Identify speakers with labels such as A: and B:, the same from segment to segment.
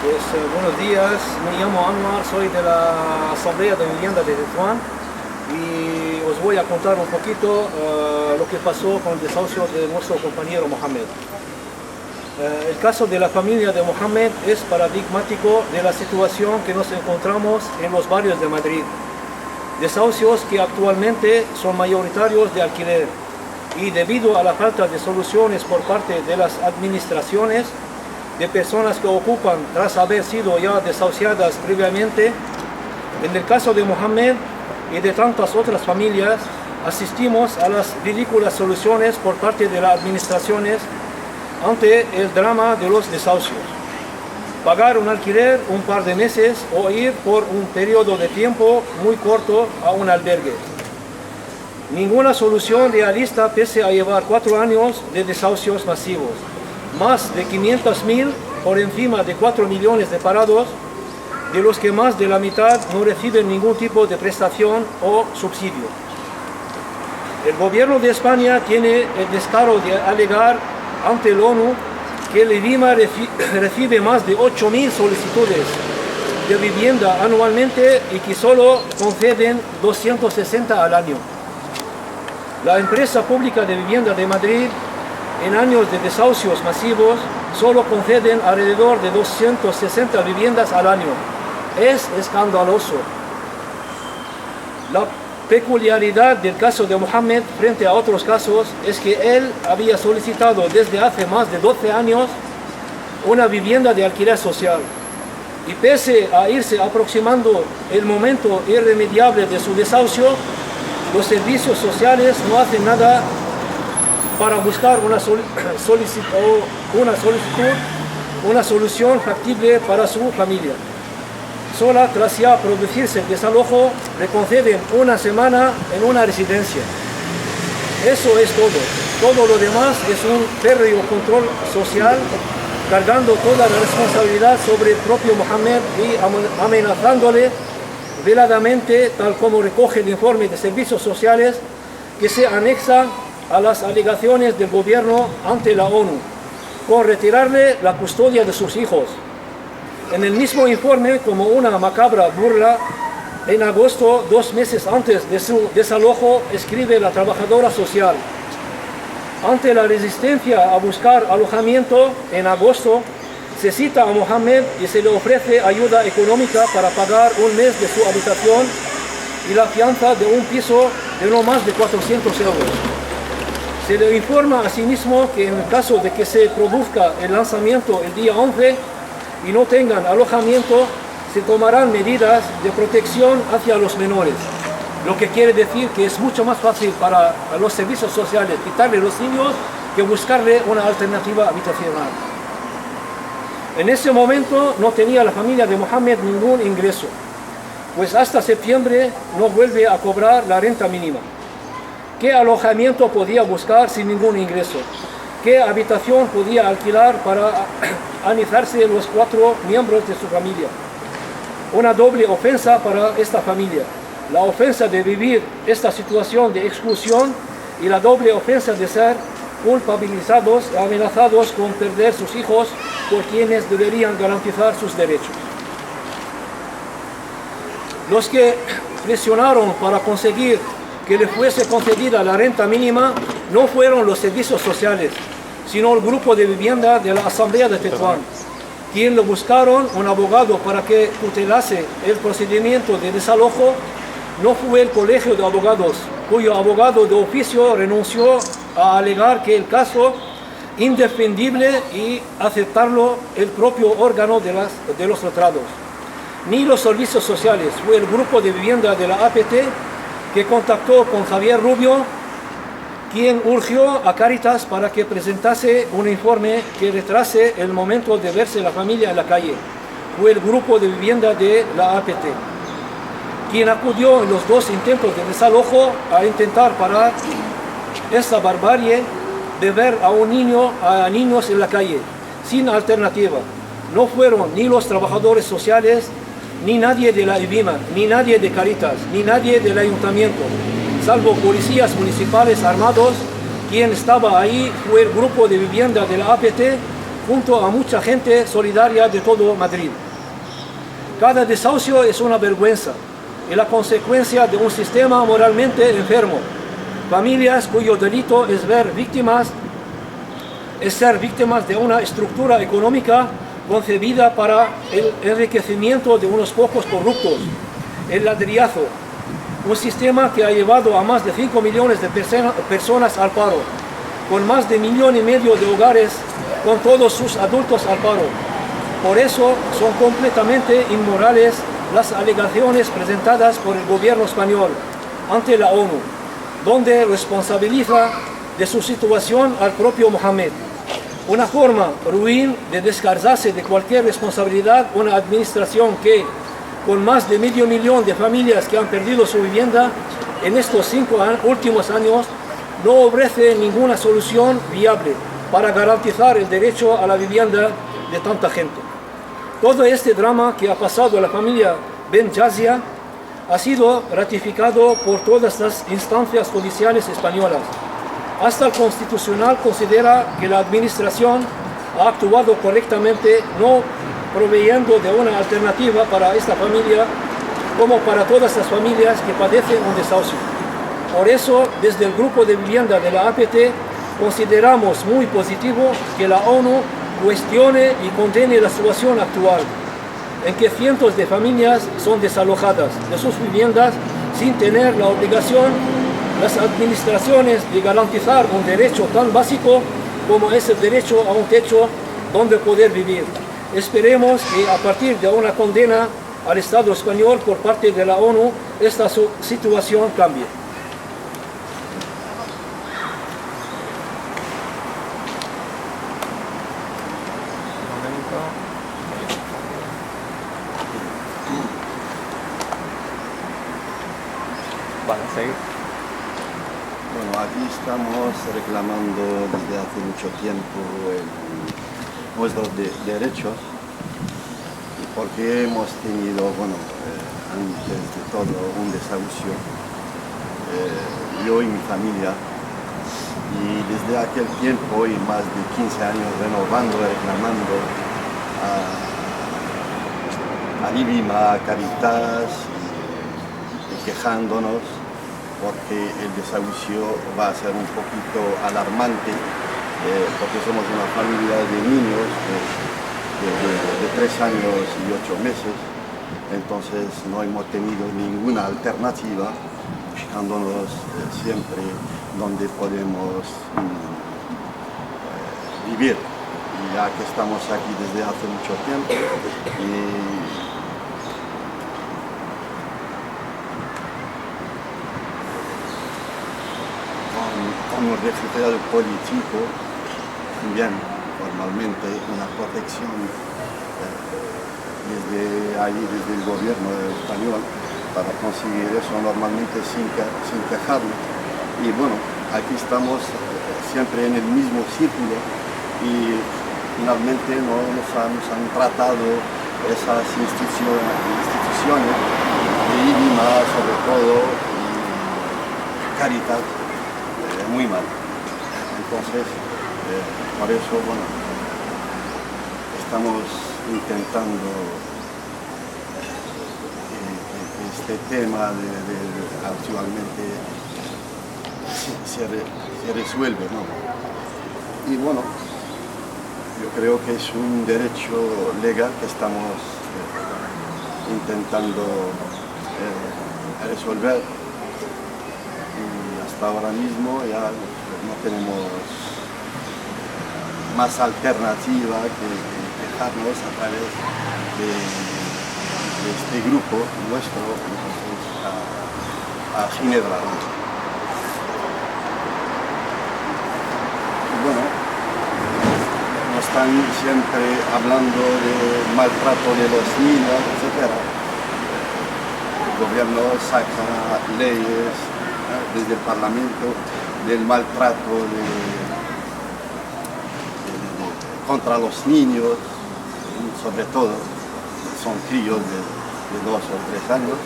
A: Buenos días, me llamo Anwar, soy de la Asamblea de Vivienda de Tetuán y os voy a contar un poquito lo que pasó con el desahucio de nuestro compañero Mohamed. El caso de la familia de Mohamed es paradigmático de la situación que nos encontramos en los barrios de Madrid. Desahucios que actualmente son mayoritarios de alquiler y debido a la falta de soluciones por parte de las administraciones, de personas que ocupan tras haber sido ya desahuciadas previamente. En el caso de Mohamed y de tantas otras familias, asistimos a las ridículas soluciones por parte de las administraciones ante el drama de los desahucios. Pagar un alquiler un par de meses o ir por un periodo de tiempo muy corto a un albergue. Ninguna solución realista pese a llevar 4 años de desahucios masivos. Más de 500.000 por encima de 4 millones de parados, de los que más de la mitad no reciben ningún tipo de prestación o subsidio. El gobierno de España tiene el descaro de alegar ante la ONU que el IBIMA recibe más de 8.000 solicitudes de vivienda anualmente y que solo conceden 260 al año. La empresa pública de vivienda de Madrid, en años de desahucios masivos, solo conceden alrededor de 260 viviendas al año. Es escandaloso. La peculiaridad del caso de Mohamed frente a otros casos es que él había solicitado desde hace más de 12 años una vivienda de alquiler social. Y pese a irse aproximando el momento irremediable de su desahucio, los servicios sociales no hacen nada para buscar una solución factible para su familia. Solo tras ya producirse el desalojo, le conceden una semana en una residencia. Eso es todo. Todo lo demás es un férreo control social, cargando toda la responsabilidad sobre el propio Mohamed y amenazándole veladamente, tal como recoge el informe de servicios sociales que se anexa a las alegaciones del gobierno ante la ONU, con retirarle la custodia de sus hijos. En el mismo informe, como una macabra burla, en agosto, 2 meses antes de su desalojo, escribe la trabajadora social: ante la resistencia a buscar alojamiento, en agosto, se cita a Mohamed y se le ofrece ayuda económica para pagar un mes de su habitación y la fianza de un piso de no más de 400 euros. Se le informa asimismo que en el caso de que se produzca el lanzamiento el día 11 y no tengan alojamiento, se tomarán medidas de protección hacia los menores. Lo que quiere decir que es mucho más fácil para los servicios sociales quitarle los niños que buscarle una alternativa habitacional. En ese momento no tenía la familia de Mohamed ningún ingreso, pues hasta septiembre no vuelve a cobrar la renta mínima. ¿Qué alojamiento podía buscar sin ningún ingreso? ¿Qué habitación podía alquilar para anizarse los 4 miembros de su familia? Una doble ofensa para esta familia: la ofensa de vivir esta situación de exclusión y la doble ofensa de ser culpabilizados y amenazados con perder sus hijos por quienes deberían garantizar sus derechos. Los que presionaron para conseguir que le fuese concedida la renta mínima no fueron los servicios sociales, sino el grupo de vivienda de la Asamblea de Tetuán, quien le buscaron un abogado para que tutelase el procedimiento de desalojo. No fue el Colegio de Abogados, cuyo abogado de oficio renunció a alegar que el caso indefendible y aceptarlo el propio órgano de los letrados. Ni los servicios sociales, fue el grupo de vivienda de la APT que contactó con Javier Rubio, quien urgió a Cáritas para que presentase un informe que retrase el momento de verse la familia en la calle. Fue el grupo de vivienda de la APT, quien acudió en los 2 intentos de desalojo a intentar parar esta barbarie de ver a niños en la calle, sin alternativa. No fueron ni los trabajadores sociales, ni nadie de la IBIMA, ni nadie de Cáritas, ni nadie del ayuntamiento, salvo policías municipales armados. Quien estaba ahí fue el grupo de vivienda de la APT, junto a mucha gente solidaria de todo Madrid. Cada desahucio es una vergüenza y la consecuencia de un sistema moralmente enfermo. Familias cuyo delito es ser víctimas de una estructura económica concebida para el enriquecimiento de unos pocos corruptos. El ladrillazo, un sistema que ha llevado a más de 5 millones de personas al paro, con más de 1,5 millones de hogares, con todos sus adultos al paro. Por eso son completamente inmorales las alegaciones presentadas por el gobierno español ante la ONU, donde responsabiliza de su situación al propio Mohamed. Una forma ruin de descargarse de cualquier responsabilidad una administración que, con más de 500 000 de familias que han perdido su vivienda en estos 5 últimos años, no ofrece ninguna solución viable para garantizar el derecho a la vivienda de tanta gente. Todo este drama que ha pasado a la familia Ben Jazia ha sido ratificado por todas las instancias judiciales españolas. Hasta el Constitucional considera que la Administración ha actuado correctamente, no proveyendo de una alternativa para esta familia como para todas las familias que padecen un desahucio. Por eso, desde el Grupo de Vivienda de la APT, consideramos muy positivo que la ONU cuestione y condene la situación actual, en que cientos de familias son desalojadas de sus viviendas sin tener la obligación las administraciones de garantizar un derecho tan básico como es el derecho a un techo donde poder vivir. Esperemos que a partir de una condena al Estado español por parte de la ONU, esta situación cambie.
B: Vale, seguir.
C: Bueno, aquí estamos reclamando desde hace mucho tiempo nuestros derechos, porque hemos tenido, antes de todo, un desahucio, yo y mi familia, y desde aquel tiempo y más de 15 años renovando, reclamando a Libima, a Caritas y quejándonos, porque el desahucio va a ser un poquito alarmante, porque somos una familia de niños de 3 años y 8 meses, entonces no hemos tenido ninguna alternativa, buscándonos siempre donde podemos vivir. Y ya que estamos aquí desde hace mucho tiempo, con un refugiado político, bien, normalmente una protección desde el gobierno español para conseguir eso normalmente sin quejarnos. Y bueno, aquí estamos siempre en el mismo círculo y finalmente no nos han tratado esas instituciones de IBIMA sobre todo y Caritas muy mal. Entonces, por eso, estamos intentando que este tema actualmente se resuelve, ¿no? Y bueno, yo creo que es un derecho legal que estamos intentando resolver. Ahora mismo ya no tenemos más alternativa que quejarnos a través de este grupo nuestro, entonces, a Ginebra. Y bueno, nos están siempre hablando del maltrato de los niños, etc. El gobierno saca leyes desde el Parlamento del maltrato contra los niños, sobre todo, son críos de 2 o 3 años,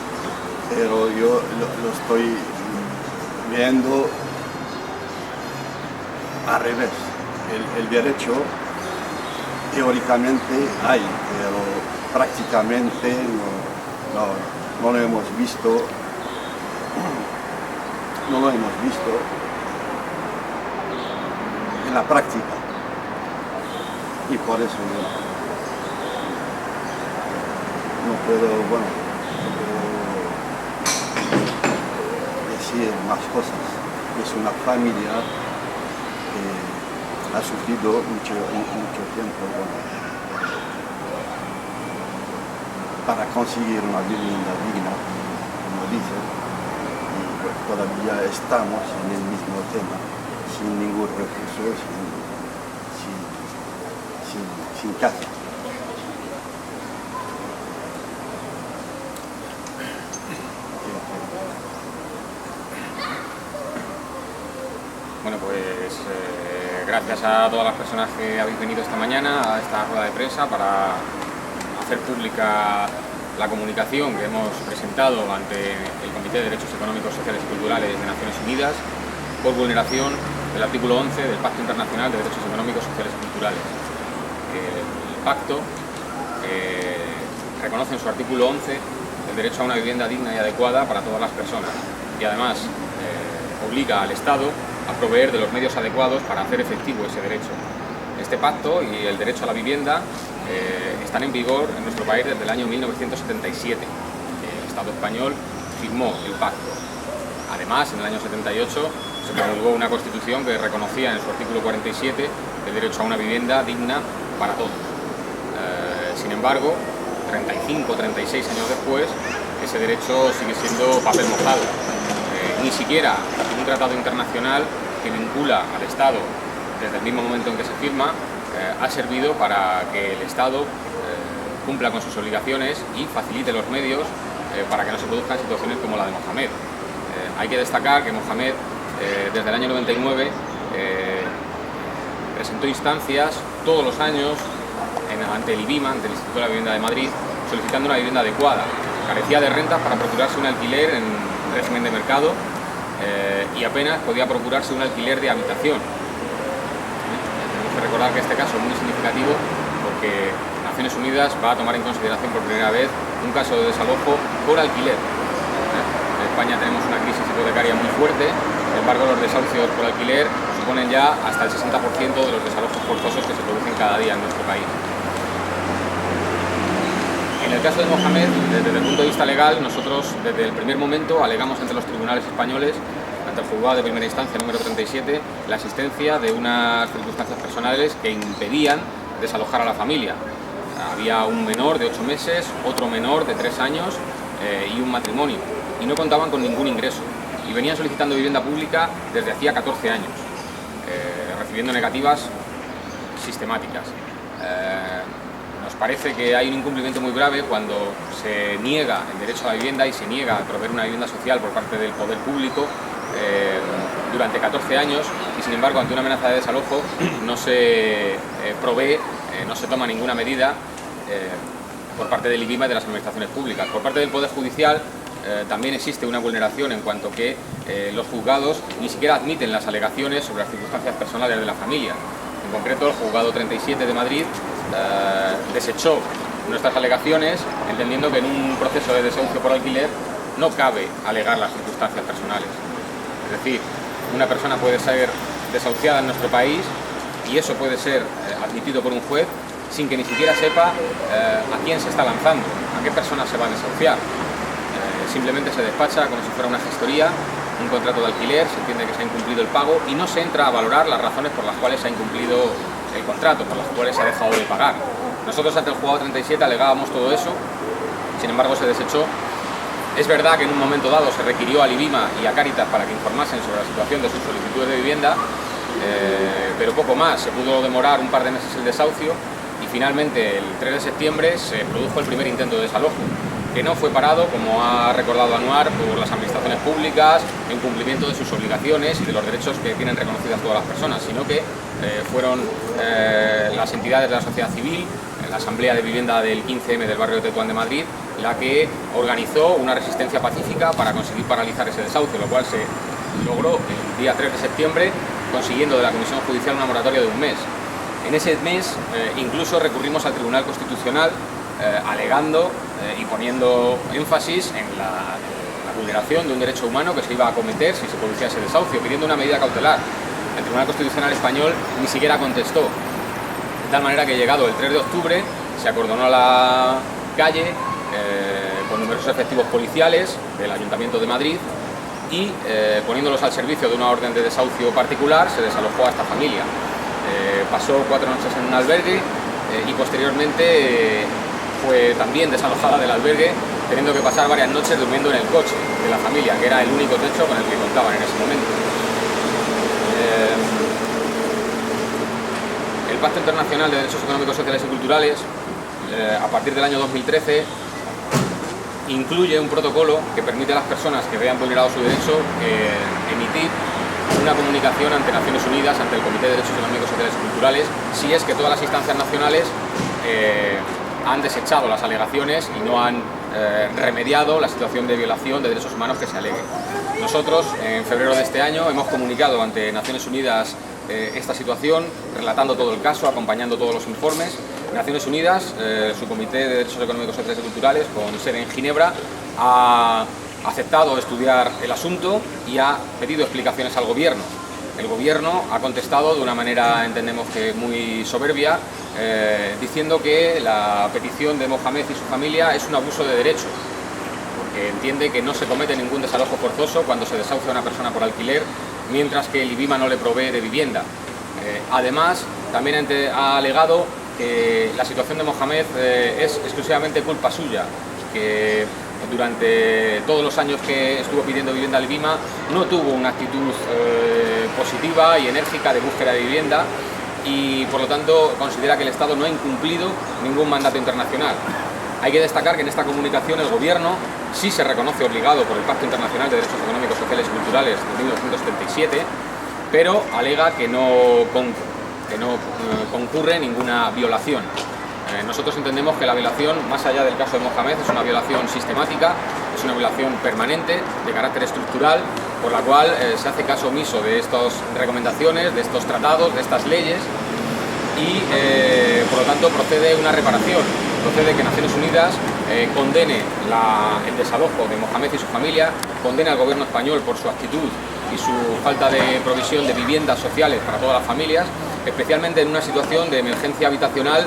C: pero yo lo estoy viendo al revés. El derecho teóricamente hay, pero prácticamente no lo hemos visto. No lo hemos visto en la práctica. Y por eso no puedo decir más cosas. Es una familia que ha sufrido mucho tiempo para conseguir una vivienda digna, como dicen, y todavía estamos en el mismo tema, sin ningún recurso, sin casa.
B: Bueno, pues gracias a todas las personas que habéis venido esta mañana a esta rueda de prensa para hacer pública la comunicación que hemos presentado ante el Comité de Derechos Económicos, Sociales y Culturales de Naciones Unidas por vulneración del artículo 11 del Pacto Internacional de Derechos Económicos, Sociales y Culturales. El pacto reconoce en su artículo 11 el derecho a una vivienda digna y adecuada para todas las personas y además obliga al Estado a proveer de los medios adecuados para hacer efectivo ese derecho. Este pacto y el derecho a la vivienda están en vigor en nuestro país desde el año 1977. El Estado español firmó el pacto. Además, en el año 78 se promulgó una Constitución que reconocía en su artículo 47 el derecho a una vivienda digna para todos. Sin embargo, 35 o 36 años después, ese derecho sigue siendo papel mojado. Ni siquiera un tratado internacional que vincula al Estado desde el mismo momento en que se firma ha servido para que el Estado cumpla con sus obligaciones y facilite los medios para que no se produzcan situaciones como la de Mohamed. Hay que destacar que Mohamed desde el año 99 presentó instancias todos los años ante el IBIMA, ante el Instituto de la Vivienda de Madrid, solicitando una vivienda adecuada. Carecía de rentas para procurarse un alquiler en régimen de mercado y apenas podía procurarse un alquiler de habitación. Tenemos que recordar que este caso es muy significativo porque Naciones Unidas va a tomar en consideración por primera vez un caso de desalojo por alquiler. En España tenemos una crisis hipotecaria muy fuerte, sin embargo los desahucios por alquiler suponen ya hasta el 60% de los desalojos forzosos que se producen cada día en nuestro país. En el caso de Mohamed, desde el punto de vista legal, nosotros desde el primer momento alegamos ante los tribunales españoles, ante el juzgado de primera instancia número 37, la existencia de unas circunstancias personales que impedían desalojar a la familia. Había un menor de 8 meses, otro menor de 3 años y un matrimonio, y no contaban con ningún ingreso, y venían solicitando vivienda pública desde hacía 14 años, recibiendo negativas sistemáticas. Nos parece que hay un incumplimiento muy grave cuando se niega el derecho a la vivienda y se niega a proveer una vivienda social por parte del poder público durante 14 años y sin embargo ante una amenaza de desalojo no se provee, no se toma ninguna medida por parte del IBIMA y de las administraciones públicas. Por parte del Poder Judicial también existe una vulneración en cuanto que los juzgados ni siquiera admiten las alegaciones sobre las circunstancias personales de la familia. En concreto, el Juzgado 37 de Madrid desechó nuestras alegaciones, entendiendo que en un proceso de desahucio por alquiler no cabe alegar las circunstancias personales. Es decir, una persona puede ser desahuciada en nuestro país y eso puede ser admitido por un juez sin que ni siquiera sepa a quién se está lanzando, a qué persona se va a desahuciar. Simplemente se despacha como si fuera una gestoría, un contrato de alquiler, se entiende que se ha incumplido el pago y no se entra a valorar las razones por las cuales se ha incumplido el contrato, por las cuales se ha dejado de pagar. Nosotros ante el juzgado 37 alegábamos todo eso, sin embargo se desechó. Es verdad que en un momento dado se requirió al IBIMA y a Cáritas para que informasen sobre la situación de sus solicitudes de vivienda, pero poco más. Se pudo demorar un par de meses el desahucio y finalmente el 3 de septiembre se produjo el primer intento de desalojo, que no fue parado, como ha recordado Anuar, por las administraciones públicas en cumplimiento de sus obligaciones y de los derechos que tienen reconocidas todas las personas, sino que fueron las entidades de la sociedad civil, la Asamblea de Vivienda del 15M del barrio de Tetuán de Madrid, la que organizó una resistencia pacífica para conseguir paralizar ese desahucio, lo cual se logró el día 3 de septiembre, consiguiendo de la Comisión Judicial una moratoria de un mes. En ese mes incluso recurrimos al Tribunal Constitucional alegando y poniendo énfasis en la vulneración de un derecho humano que se iba a cometer si se producía ese desahucio, pidiendo una medida cautelar. El Tribunal Constitucional español ni siquiera contestó, de tal manera que llegado el 3 de octubre se acordonó la calle con numerosos efectivos policiales del Ayuntamiento de Madrid y poniéndolos al servicio de una orden de desahucio particular se desalojó a esta familia. Pasó 4 noches en un albergue y posteriormente fue también desalojada del albergue, teniendo que pasar varias noches durmiendo en el coche de la familia, que era el único techo con el que contaban en ese momento. El Pacto Internacional de Derechos Económicos, Sociales y Culturales, a partir del año 2013, incluye un protocolo que permite a las personas que vean vulnerado su derecho emitir una comunicación ante Naciones Unidas, ante el Comité de Derechos Económicos, Sociales y Culturales, si es que todas las instancias nacionales han desechado las alegaciones y no han remediado la situación de violación de derechos humanos que se alegue. Nosotros, en febrero de este año, hemos comunicado ante Naciones Unidas esta situación, relatando todo el caso, acompañando todos los informes. Naciones Unidas, su Comité de Derechos Económicos, Sociales y Culturales, con sede en Ginebra, ha aceptado estudiar el asunto y ha pedido explicaciones al Gobierno. El Gobierno ha contestado de una manera, entendemos que muy soberbia, diciendo que la petición de Mohamed y su familia es un abuso de derecho, porque entiende que no se comete ningún desalojo forzoso cuando se desahucia a una persona por alquiler, mientras que el IBIMA no le provee de vivienda. Además, también ha alegado que la situación de Mohamed es exclusivamente culpa suya, que durante todos los años que estuvo pidiendo vivienda al IBIMA no tuvo una actitud positiva y enérgica de búsqueda de vivienda y por lo tanto considera que el Estado no ha incumplido ningún mandato internacional. Hay que destacar que en esta comunicación el Gobierno sí se reconoce obligado por el Pacto Internacional de Derechos Económicos, Sociales y Culturales de 1977, pero alega que no concurre ninguna violación. Nosotros entendemos que la violación, más allá del caso de Mohamed, es una violación sistemática, es una violación permanente, de carácter estructural, por la cual se hace caso omiso de estas recomendaciones, de estos tratados, de estas leyes y por lo tanto procede una reparación, procede que Naciones Unidas condene el desalojo de Mohamed y su familia, condene al Gobierno español por su actitud y su falta de provisión de viviendas sociales para todas las familias, especialmente en una situación de emergencia habitacional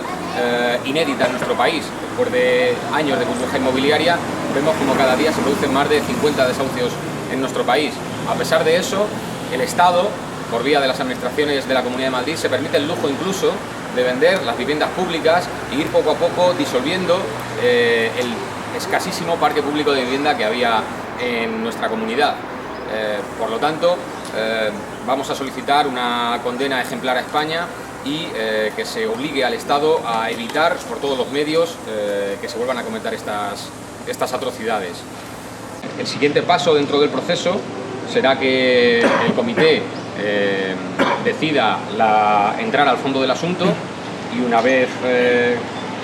B: inédita en nuestro país. Después de años de burbuja inmobiliaria, vemos como cada día se producen más de 50 desahucios en nuestro país. A pesar de eso, el Estado, por vía de las administraciones de la Comunidad de Madrid, se permite el lujo incluso de vender las viviendas públicas e ir poco a poco disolviendo el escasísimo parque público de vivienda que había en nuestra comunidad. Por lo tanto, vamos a solicitar una condena ejemplar a España y que se obligue al Estado a evitar por todos los medios que se vuelvan a cometer estas atrocidades. El siguiente paso dentro del proceso será que el comité decida entrar al fondo del asunto y una vez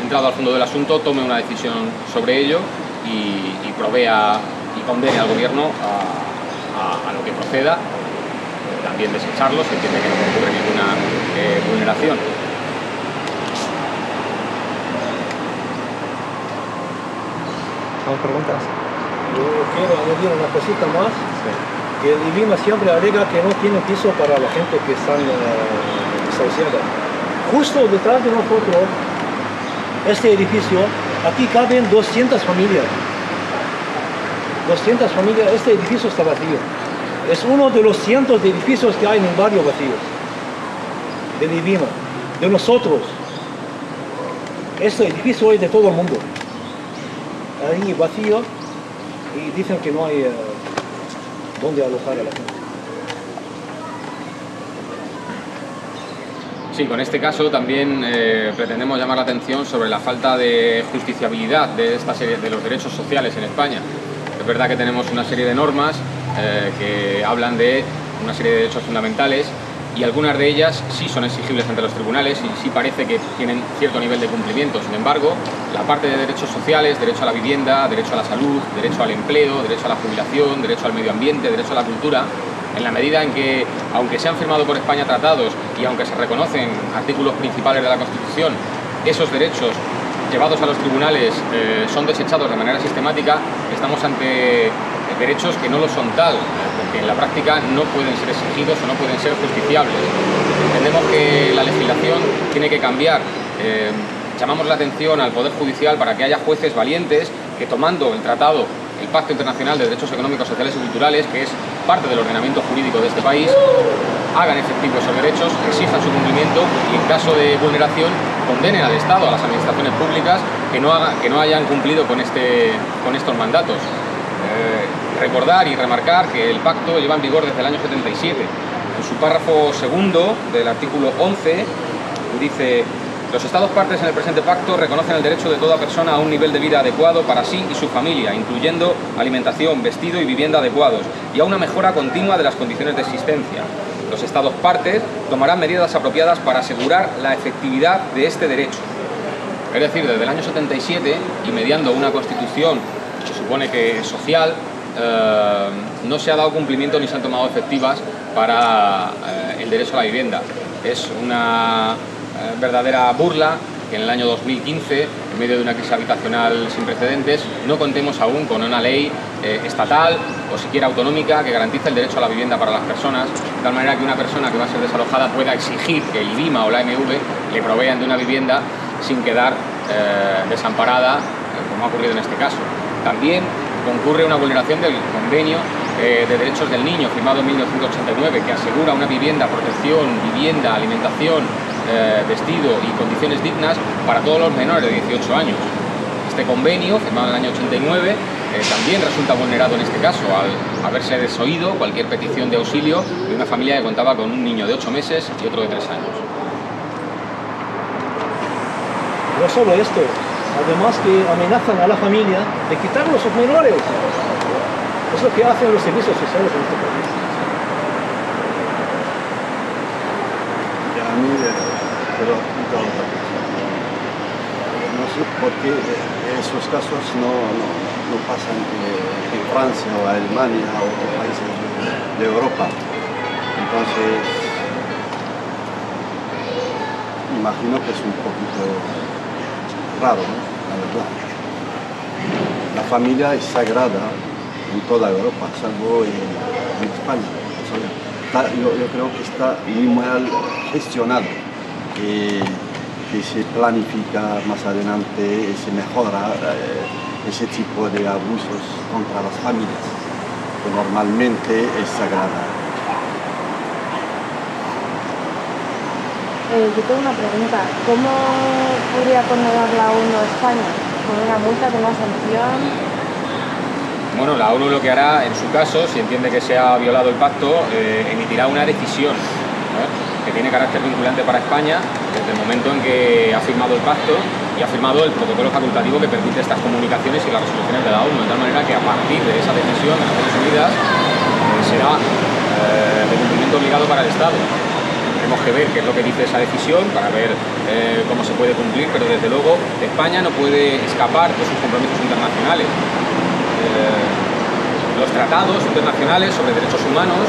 B: entrado al fondo del asunto tome una decisión sobre ello y provea y condene al Gobierno a lo que proceda, también desecharlo, se entiende que no ocurre ninguna vulneración.
A: ¿Son preguntas? Yo quiero añadir una cosita más. Sí. Que el IBIMA siempre alega que no tiene piso para la gente que están desahuciada. Justo detrás de nosotros, este edificio, aquí caben 200 familias. 200 familias, este edificio está vacío. Es uno de los cientos de edificios que hay en el barrio vacíos. Del IBIMA, de nosotros. Este edificio es de todo el mundo. Ahí vacío y dicen que no hay dónde alojar a la gente.
B: Sí, con este caso también pretendemos llamar la atención sobre la falta de justiciabilidad de esta serie de los derechos sociales en España. Es verdad que tenemos una serie de normas que hablan de una serie de derechos fundamentales y algunas de ellas sí son exigibles ante los tribunales y sí parece que tienen cierto nivel de cumplimiento. Sin embargo, la parte de derechos sociales, derecho a la vivienda, derecho a la salud, derecho al empleo, derecho a la jubilación, derecho al medio ambiente, derecho a la cultura, en la medida en que, aunque se han firmado por España tratados y aunque se reconocen artículos principales de la Constitución, esos derechos llevados a los tribunales son desechados de manera sistemática, estamos ante derechos que no lo son tal, porque en la práctica no pueden ser exigidos o no pueden ser justiciables. Entendemos que la legislación tiene que cambiar. Llamamos la atención al Poder Judicial para que haya jueces valientes que, tomando el tratado, el Pacto Internacional de Derechos Económicos, Sociales y Culturales, que es parte del ordenamiento jurídico de este país, hagan efectivos esos derechos, exijan su cumplimiento y, en caso de vulneración, condenen al Estado, a las administraciones públicas que no hayan cumplido con estos mandatos. Recordar y remarcar que el pacto lleva en vigor desde el año 77. En su párrafo segundo del artículo 11 dice: los Estados partes en el presente pacto reconocen el derecho de toda persona a un nivel de vida adecuado para sí y su familia, incluyendo alimentación, vestido y vivienda adecuados, y a una mejora continua de las condiciones de existencia. Los Estados partes tomarán medidas apropiadas para asegurar la efectividad de este derecho. Es decir, desde el año 77, y mediando una constitución que se supone que es social, no se ha dado cumplimiento ni se han tomado efectivas para el derecho a la vivienda. Es una verdadera burla que en el año 2015, en medio de una crisis habitacional sin precedentes, no contemos aún con una ley estatal o siquiera autonómica que garantice el derecho a la vivienda para las personas, de tal manera que una persona que va a ser desalojada pueda exigir que el IBIMA o la AMV le provean de una vivienda sin quedar desamparada, como ha ocurrido en este caso. También concurre una vulneración del Convenio de Derechos del Niño, firmado en 1989, que asegura una vivienda, protección, vivienda, alimentación, vestido y condiciones dignas para todos los menores de 18 años. Este convenio, firmado en el año 89, también resulta vulnerado en este caso, al haberse desoído cualquier petición de auxilio de una familia que contaba con un niño de 8 meses y otro de 3 años.
A: No solo esto, además que amenazan a la familia de quitar a sus menores. Es lo que hacen los servicios sociales en este país.
C: Y a mí, pero no sé por qué esos casos no pasan en Francia o Alemania o otros países de Europa. Entonces, imagino que es un poquito raro, ¿no? La verdad. La familia es sagrada en toda Europa, salvo en España. Yo creo que está muy mal gestionado, que se planifica más adelante, se mejora ese tipo de abusos contra las familias, que normalmente es sagrada.
D: Yo tengo una pregunta. ¿Cómo podría condenar la ONU a España? ¿Con una multa, con una sanción?
B: Bueno, la ONU lo que hará, en su caso, si entiende que se ha violado el pacto, emitirá una decisión que tiene carácter vinculante para España desde el momento en que ha firmado el pacto y ha firmado el protocolo facultativo que permite estas comunicaciones y las resoluciones de la ONU, de tal manera que a partir de esa decisión de Naciones Unidas será de cumplimiento obligado para el Estado. Tenemos que ver qué es lo que dice esa decisión para ver cómo se puede cumplir, pero desde luego España no puede escapar de sus compromisos internacionales. Los tratados internacionales sobre derechos humanos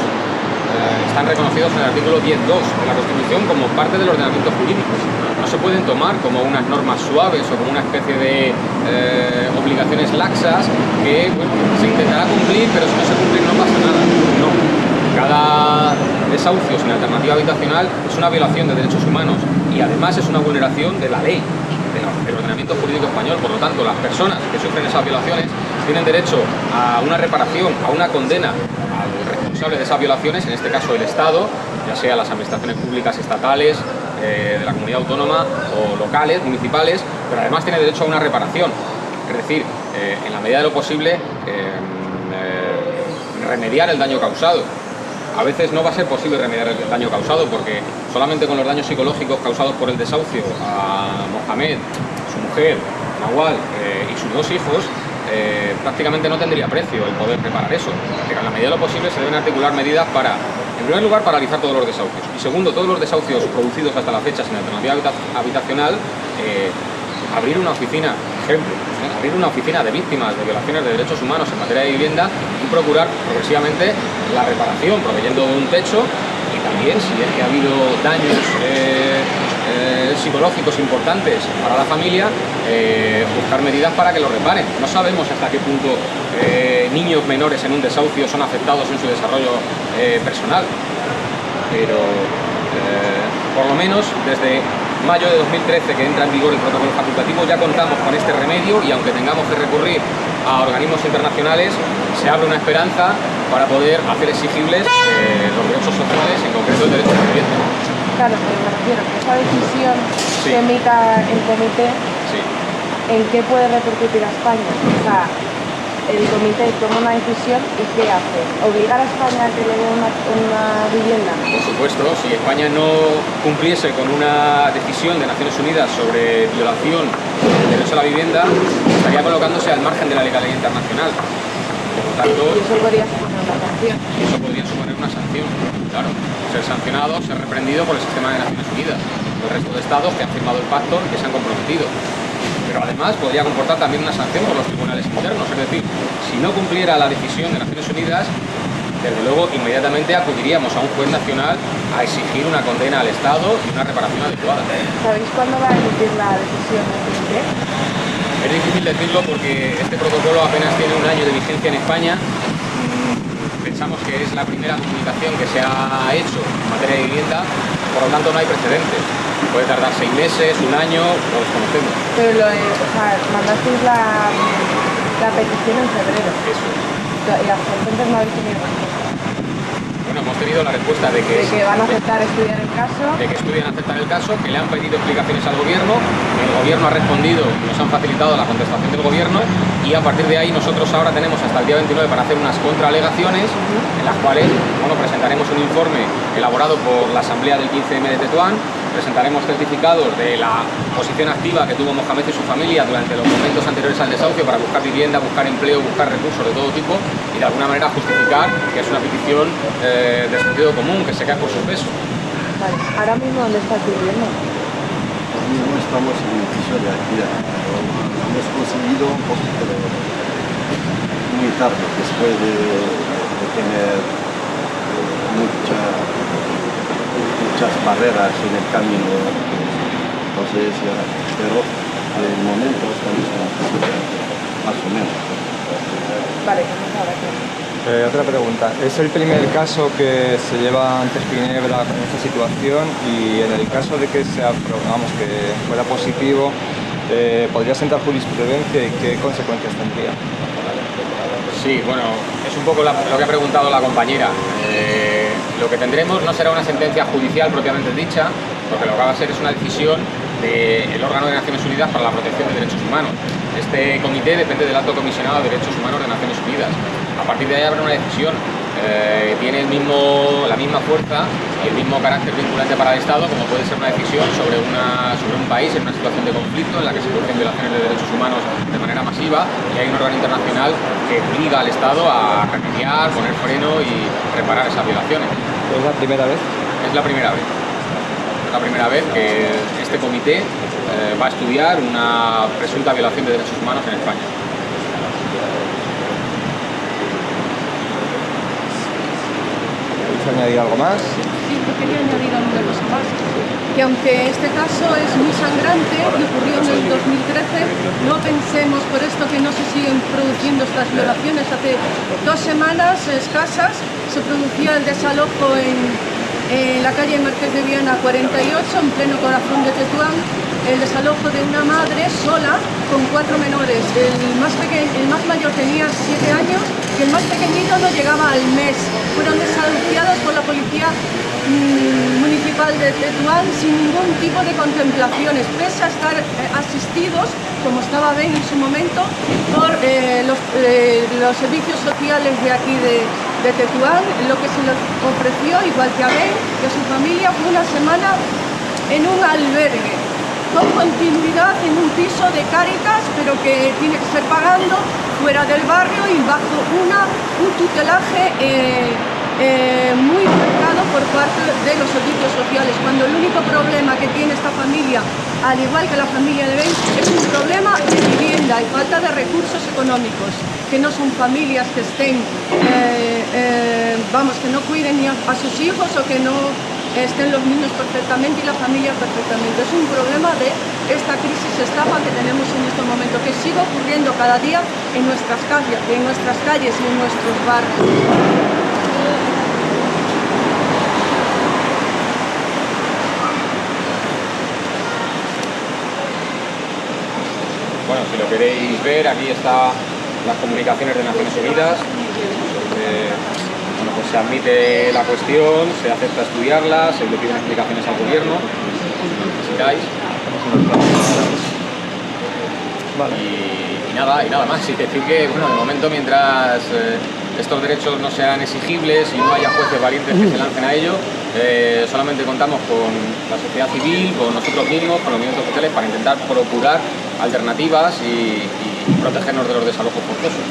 B: están reconocidos en el artículo 10.2 de la Constitución como parte del ordenamiento jurídico. No se pueden tomar como unas normas suaves o como una especie de obligaciones laxas que, bueno, se intentará cumplir, pero si no se cumple no pasa nada. No. Cada desahucio sin alternativa habitacional es una violación de derechos humanos y además es una vulneración de la ley, del ordenamiento jurídico español. Por lo tanto, las personas que sufren esas violaciones tienen derecho a una reparación, a una condena al responsable de esas violaciones, en este caso el Estado, ya sea las administraciones públicas estatales, de la comunidad autónoma o locales, municipales, pero además tiene derecho a una reparación. Es decir, en la medida de lo posible, remediar el daño causado. A veces no va a ser posible remediar el daño causado porque solamente con los daños psicológicos causados por el desahucio a Mohamed, su mujer, Nawal y sus 2 hijos, prácticamente no tendría precio el poder reparar eso. Pero en la medida de lo posible se deben articular medidas para, en primer lugar, paralizar todos los desahucios y segundo, todos los desahucios producidos hasta la fecha sin alternativa habitacional, abrir una oficina ejemplo, abrir una oficina de víctimas de violaciones de derechos humanos en materia de vivienda y procurar progresivamente la reparación, proveyendo de un techo, y también, si es que ha habido daños psicológicos importantes para la familia, buscar medidas para que lo reparen. No sabemos hasta qué punto niños menores en un desahucio son afectados en su desarrollo personal, pero por lo menos desde mayo de 2013, que entra en vigor el protocolo facultativo, ya contamos con este remedio, y aunque tengamos que recurrir a organismos internacionales, se abre una esperanza para poder hacer exigibles los derechos sociales, en concreto el derecho a la vivienda.
D: Claro, pero me refiero que esa decisión
B: Sí.
D: que emita el comité,
B: Sí.
D: ¿en qué puede repercutir a España? O sea, el comité toma una decisión y ¿qué hace? ¿Obligar a España a que le dé una vivienda?
B: Por supuesto, si España no cumpliese con una decisión de Naciones Unidas sobre violación del derecho a la vivienda, estaría colocándose al margen de la legalidad internacional. Por lo tanto,
D: Y eso podría suponer una sanción.
B: eso podría suponer una sanción, claro. Ser sancionado, ser reprendido por el sistema de Naciones Unidas, por el resto de estados que han firmado el pacto y que se han comprometido. Pero además podría comportar también una sanción por los tribunales internos, es decir, si no cumpliera la decisión de Naciones Unidas, desde luego inmediatamente acudiríamos a un juez nacional a exigir una condena al Estado y una reparación adecuada.
D: ¿Sabéis cuándo va a emitir la decisión del comité?
B: Es difícil decirlo porque este protocolo apenas tiene un año de vigencia en España. Pensamos que es la primera comunicación que se ha hecho en materia de vivienda, por lo tanto no hay precedentes. Puede tardar 6 meses, un año, lo desconocemos.
D: Pero mandasteis la petición en febrero.
B: Eso.
D: Y hasta entonces no habéis tenido respuesta.
B: Bueno, hemos tenido la respuesta de que
D: Van a aceptar estudiar el caso.
B: de que estudian aceptar el caso, que le han pedido explicaciones al gobierno, el gobierno ha respondido, nos han facilitado la contestación del gobierno, y a partir de ahí nosotros ahora tenemos hasta el día 29 para hacer unas contraalegaciones, en las cuales presentaremos un informe elaborado por la Asamblea del 15M de Tetuán, presentaremos certificados de la posición activa que tuvo Mohamed y su familia durante los momentos anteriores al desahucio para buscar vivienda, buscar empleo, buscar recursos de todo tipo, y de alguna manera justificar que es una petición de sentido común, que se cae por su peso.
D: Vale. ¿Ahora mismo dónde estás viviendo?
C: Ahora mismo estamos en el piso de alquiler, pero hemos conseguido un poquito muy tarde, después de tener muchas barreras en el camino. Entonces, pero de momento estamos en la posición, más o menos.
D: Vale, pues ahora qué.
E: Otra pregunta. ¿Es el primer caso que se lleva ante Ginebra con esta situación? Y en el caso de que que fuera positivo, ¿podría sentar jurisprudencia y qué consecuencias tendría?
B: Sí, bueno, es un poco lo que ha preguntado la compañera. Lo que tendremos no será una sentencia judicial propiamente dicha, porque lo que va a ser es una decisión del órgano de Naciones Unidas para la protección de derechos humanos. Este comité depende del Alto Comisionado de Derechos Humanos de Naciones Unidas. A partir de ahí habrá una decisión. Tiene la misma fuerza y el mismo carácter vinculante para el Estado como puede ser una decisión sobre un país en una situación de conflicto en la que se producen violaciones de derechos humanos de manera masiva, y hay un órgano internacional que obliga al Estado a remediar, poner freno y reparar esas violaciones.
E: ¿Es la primera vez?
B: Es la primera vez. Es la primera vez que este comité va a estudiar una presunta violación de derechos humanos en España.
E: ¿Quieres añadir algo más?
F: Sí, yo quería añadir alguna cosa más. Que aunque este caso es muy sangrante y ocurrió en el 2013, no pensemos por esto que no se siguen produciendo estas violaciones. Hace 2 semanas escasas se producía el desalojo en la calle Marqués de Viana 48, en pleno corazón de Tetuán, el desalojo de una madre sola con 4 menores. El más mayor tenía 7 años y el más pequeñito no llegaba al mes. Fueron desahuciados por la policía municipal de Tetuán sin ningún tipo de contemplaciones, pese a estar asistidos, como estaba Ben en su momento, por los servicios sociales de aquí de Tetuán. Lo que se les ofreció, igual que a Ben y a su familia, fue una semana en un albergue, con continuidad en un piso de Cáritas, pero que tiene que ser pagando fuera del barrio y bajo un tutelaje muy marcado por parte de los servicios sociales, cuando el único problema que tiene esta familia al igual que la familia de Ben, es un problema de vivienda y falta de recursos económicos, que no son familias que estén, que no cuiden ni a sus hijos o que no estén los niños perfectamente y la familia perfectamente. Es un problema de esta crisis estafa que tenemos en este momento, que sigue ocurriendo cada día en nuestras calles y en nuestros barrios.
B: Bueno, si lo queréis ver, aquí están las comunicaciones de Naciones Unidas, donde pues se admite la cuestión, se acepta estudiarla, se le piden explicaciones al gobierno, si lo necesitáis.
E: Vale.
B: Y nada más, y decir que bueno, de momento mientras estos derechos no sean exigibles y no haya jueces valientes que se lancen a ello, solamente contamos con la sociedad civil, con nosotros mismos, con los movimientos sociales para intentar procurar alternativas y protegernos de los desalojos forzosos.